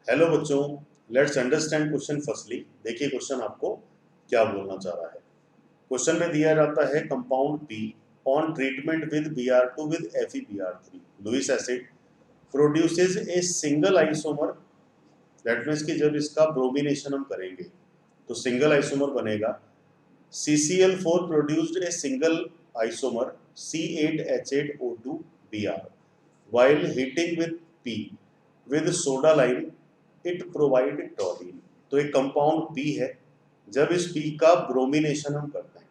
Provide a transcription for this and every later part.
Hello बच्चों, let's understand question firstly. देखिए question आपको क्या बोलना चाह रहा है। क्वेश्चन में दिया जाता है compound P on treatment with Br2 with FeBr3 Lewis acid produces a single isomer. That means कि जब इसका ब्रोमिनेशन हम करेंगे तो सिंगल आइसोमर बनेगा। CCl4 produced a single isomer C8H8O2Br while heating with P with soda lime it provide टॉलिन। तो एक compound P है, जब इस P का ब्रोमिनेशन हम करते हैं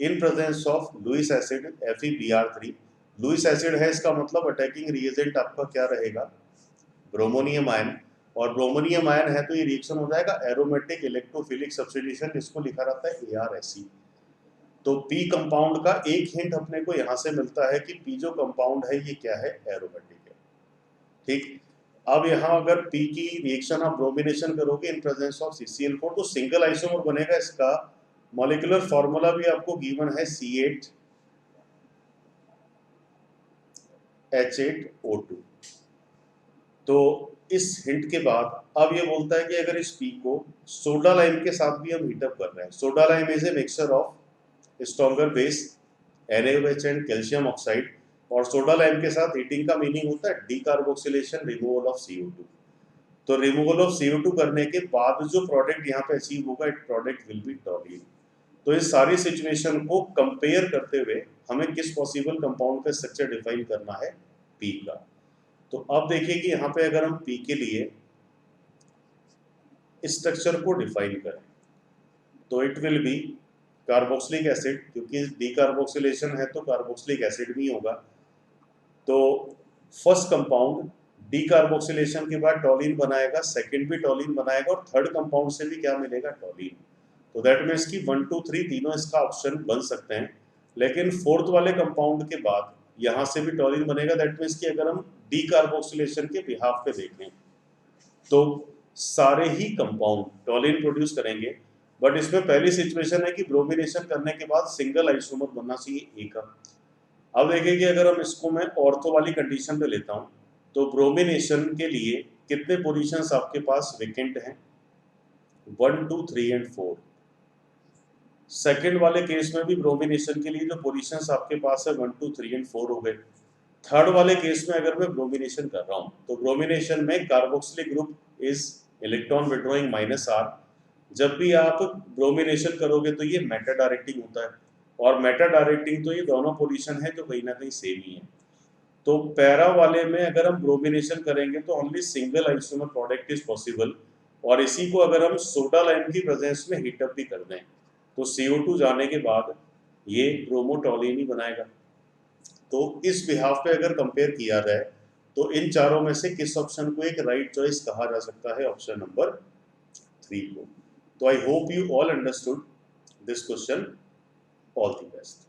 in presence of Lewis acid FeBr3। Lewis acid है, इसका मतलब अटैकिंग रिएजेंट आपका क्या रहेगा, ब्रोमोनियम आयन। और ब्रोमोनियम आयन है तो ये रिएक्शन हो जाएगा एरोमेटिक इलेक्ट्रोफिलिक सब्स्टिट्यूशन, इसको लिखा रहता है ARSE। तो P कंपाउंड का एक हिंट अपने को यहाँ से मिलता है कि P जो कंपाउंड है ये क्या है, एरोमेटिक है। ठीक, अब यहाँ अगर P की रिएक्शन आप ब्रोमिनेशन करोगे इन प्रेजेंस ऑफ CCl4 तो सिंगल आइसोमर बनेगा। इसका मॉलिक्यूलर फॉर्मूला भी आपको गिवन है C8H8O2। तो इस हिंट के बाद अब ये बोलता है कि अगर इस P को सोडा लाइम के साथ भी हम हीटअप कर रहे हैं, soda lime is a mixture of stronger base NaOH and calcium oxide, और सोडा लाइम के साथ हीटिंग का मीनिंग होता है डीकार्बोक्सिलेशन, रिमूवल ऑफ CO2। तो रिमूवल ऑफ CO2 करने के बाद जो प्रोडक्ट यहाँ पे अचीव होगा, इट प्रोडक्ट विल बी टॉलिन। तो इस सारी सिचुएशन को कंपेयर करते हुए हमें किस पॉसिबल कंपाउंड का स्ट्रक्चर डिफाइन करना है, P का। तो अब देखिए कि यहाँ पे अगर हम P के लिए इस स्ट्रक्चर को डिफाइन करें तो it will be carboxylic acid, क्योंकि डीकार्बोक्सिलेशन है तो कार्बोक्सिलिक एसिड भी होगा। तो फर्स्ट कंपाउंड डीकार्बोक्सिलेशन के बाद टॉलिन बनाएगा, सेकंड भी टॉलिन बनाएगा, और थर्ड कंपाउंड से भी क्या मिलेगा, टॉलिन। तो दैट मीन्स कि 1 2 3 तीनों इसका ऑप्शन बन सकते हैं। लेकिन फोर्थ वाले कंपाउंड के बाद यहाँ से भी टॉलिन बनेगा। दैट मीन्स कि अगर हम डीकार्बोक्सिलेशन के बिहाफ पे देखें तो सारे ही कंपाउंड टॉलिन प्रोड्यूस करेंगे। बट इसमें पहली सिचुएशन है कि ब्रोमिनेशन करने के बाद सिंगल आइसोमर बनना चाहिए A का। अब देखिए कि अगर हम इसको मैं ऑर्थो वाली कंडीशन पे लेता हूँ तो ब्रोमिनेशन के लिए कितने पोजीशंस आपके पास वेकेंट हैं, 1 2 3 एंड 4। सेकेंड वाले केस में भी ब्रोमिनेशन के लिए जो पोजीशंस आपके पास है 1 2 3 एंड 4 हो गए। थर्ड वाले केस में अगर मैं ब्रोमिनेशन कर रहा हूँ तो ब्रोमिनेशन में carboxylic group is electron withdrawing -R। जब भी आप ब्रोमिनेशन करोगे तो ये मेटा डायरेक्टिंग होता है, और मेटा डायरेक्टिंग तो ये दोनों पोजीशन है जो कहीं ना कहीं सेम ही है। तो पैरा वाले में अगर हम ब्रोमिनेशन करेंगे तो only single isomer product is possible, और इसी को अगर हम सोडा लाइम की प्रेजेंस में हीटअप भी कर दें तो CO2 जाने के बाद ये ब्रोमोटॉलिन ही बनाएगा। तो इस बिहाफ पे अगर कंपेयर किया जाए तो इन चारों में से किस ऑप्शन को एक राइट चॉइस कहा जा सकता है, ऑप्शन नंबर 3 को। तो I hope you all understood this question. All the best.